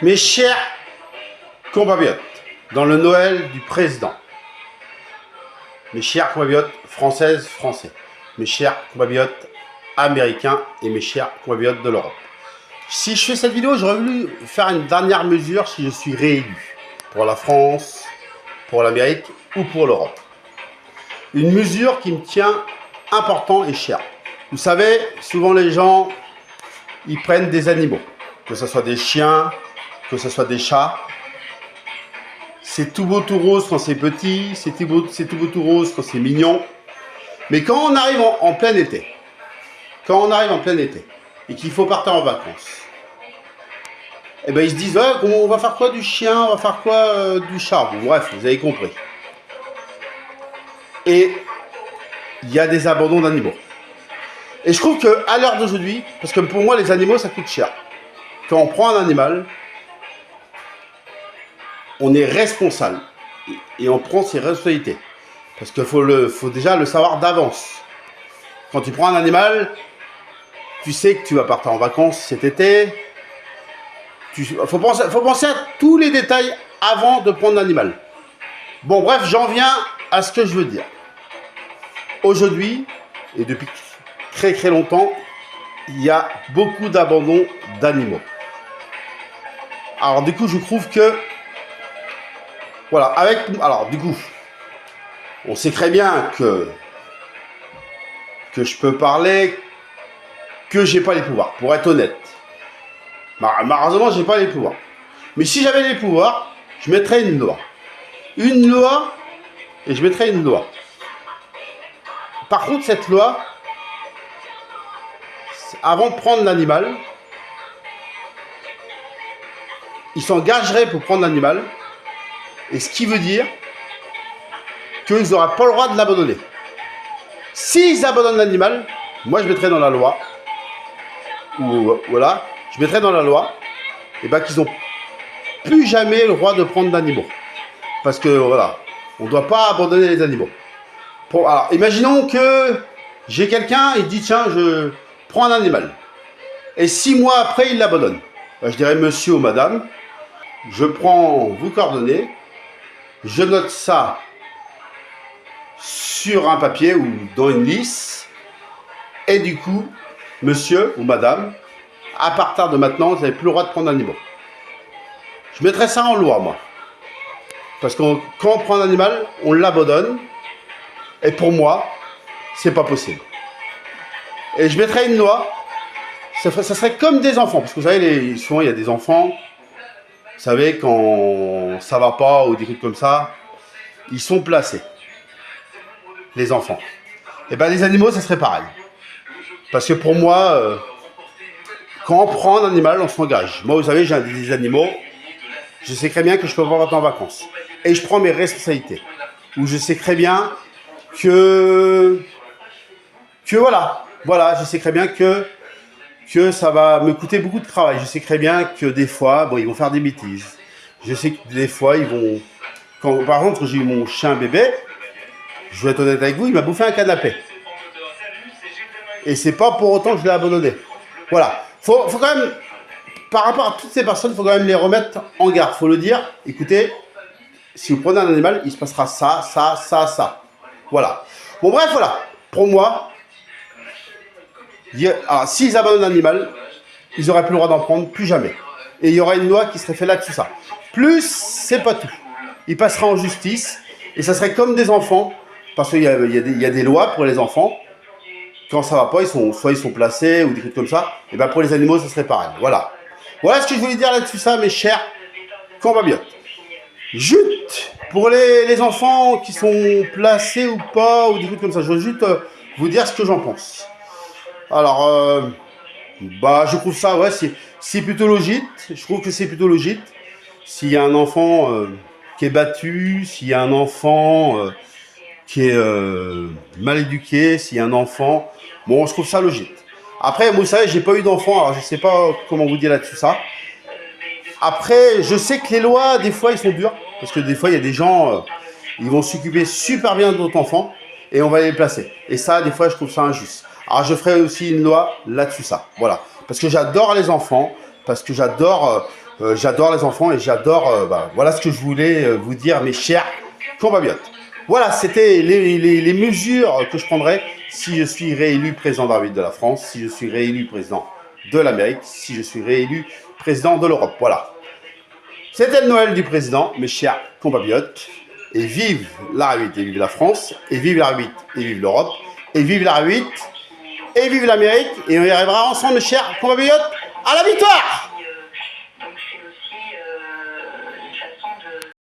Mes chers compatriotes, dans le Noël du président, mes chers compatriotes françaises, français, mes chers compatriotes américains et mes chers compatriotes de l'Europe. Si je fais cette vidéo, j'aurais voulu faire une dernière mesure si je suis réélu pour la France, pour l'Amérique ou pour l'Europe. Une mesure qui me tient important et chère. Vous savez, souvent les gens, ils prennent des animaux, que ce soit des chiens, que ce soit des chats. C'est tout beau tout rose quand c'est petit, c'est tout beau tout rose quand c'est mignon. Mais quand on arrive en plein été, et qu'il faut partir en vacances, et ben ils se disent ouais, on va faire quoi du chien, on va faire quoi du chat. Bon, bref, vous avez compris. Et il y a des abandons d'animaux. Et je trouve qu'à l'heure d'aujourd'hui, parce que pour moi les animaux ça coûte cher. Quand on prend un animal, on est responsable et on prend ses responsabilités. Parce qu'il faut déjà le savoir d'avance. Quand tu prends un animal, tu sais que tu vas partir en vacances cet été. Faut penser à tous les détails avant de prendre l'animal. Bon, bref, j'en viens à ce que je veux dire. Aujourd'hui, et depuis très très longtemps, il y a beaucoup d'abandon d'animaux. Alors du coup, je trouve que voilà, alors du coup, on sait très bien que je peux parler, que j'ai pas les pouvoirs, pour être honnête. Malheureusement, j'ai pas les pouvoirs. Mais si j'avais les pouvoirs, je mettrais une loi. Une loi, et je mettrais une loi. Par contre, cette loi, avant de prendre l'animal, ils s'engageraient pour prendre l'animal. Et ce qui veut dire qu'ils n'auraient pas le droit de l'abandonner. S'ils abandonnent l'animal, moi je mettrais dans la loi, ou voilà, je mettrais dans la loi, et ben qu'ils n'ont plus jamais le droit de prendre d'animaux. Parce que voilà, on ne doit pas abandonner les animaux. Alors, imaginons que j'ai quelqu'un, il dit tiens, je prends un animal. Et 6 mois après, il l'abandonne. Ben, je dirais monsieur ou madame, je prends vos coordonnées, je note ça sur un papier ou dans une liste. Et du coup, monsieur ou madame, à partir de maintenant, vous n'avez plus le droit de prendre d'animaux. Je mettrais ça en loi, moi. Parce que quand on prend un animal, on l'abandonne. Et pour moi, c'est pas possible. Et je mettrais une loi. Ça serait comme des enfants. Parce que vous savez, souvent, il y a des enfants. Vous savez, quand ça va pas ou des trucs comme ça, ils sont placés. Les enfants. Et bien, les animaux, ça serait pareil. Parce que pour moi, quand on prend un animal, on s'engage. Moi, vous savez, j'ai des animaux. Je sais très bien que je peux pas partir en vacances. Et je prends mes responsabilités. Ou je sais très bien que voilà, je sais très bien que ça va me coûter beaucoup de travail. Je sais très bien que des fois, bon, ils vont faire des bêtises. Je sais que des fois, ils vont... par exemple, quand j'ai eu mon chien bébé, je vais être honnête avec vous, il m'a bouffé un canapé. Et c'est pas pour autant que je l'ai abandonné. Voilà. Faut quand même, par rapport à toutes ces personnes, il faut quand même les remettre en garde. Faut le dire, écoutez, si vous prenez un animal, il se passera ça, ça, ça, ça. Voilà. Bon, bref, voilà. Pour moi, s'ils abandonnent l'animal, ils n'auraient plus le droit d'en prendre, plus jamais. Et il y aura une loi qui serait faite là-dessus, ça. Plus, c'est pas tout. Il passera en justice, et ça serait comme des enfants, parce qu'il y a des lois pour les enfants. Quand ça va pas, soit ils sont placés, ou des trucs comme ça. Et bien pour les animaux, ça serait pareil. Voilà. Voilà ce que je voulais dire là-dessus, ça, mes chers compatriotes. Juste, pour les enfants qui sont placés ou pas, ou des trucs comme ça, je veux juste vous dire ce que j'en pense. Alors, je trouve ça, ouais, c'est plutôt logique. Je trouve que c'est plutôt logique. S'il y a un enfant qui est battu, s'il y a un enfant qui est mal éduqué, s'il y a un enfant... Bon, je trouve ça logique. Après, vous savez, j'ai pas eu d'enfant, alors je sais pas comment vous dire là-dessus ça. Après, je sais que les lois, des fois, ils sont durs. Parce que des fois, il y a des gens, ils vont s'occuper super bien de notre enfant et on va les placer. Et ça, des fois, je trouve ça injuste. Alors, je ferai aussi une loi là-dessus ça. Voilà. Parce que j'adore les enfants, parce que j'adore J'adore les enfants et j'adore, voilà ce que je voulais vous dire, mes chers compatriotes. Voilà, c'était les mesures que je prendrais si je suis réélu président de la République de la France, si je suis réélu président de l'Amérique, si je suis réélu président de l'Europe. Voilà. C'était le Noël du président, mes chers compatriotes. Et vive la République, et vive la France, et vive la République, et vive l'Europe, et vive la République, et vive l'Amérique. Et on y arrivera ensemble, mes chers compatriotes, à la victoire!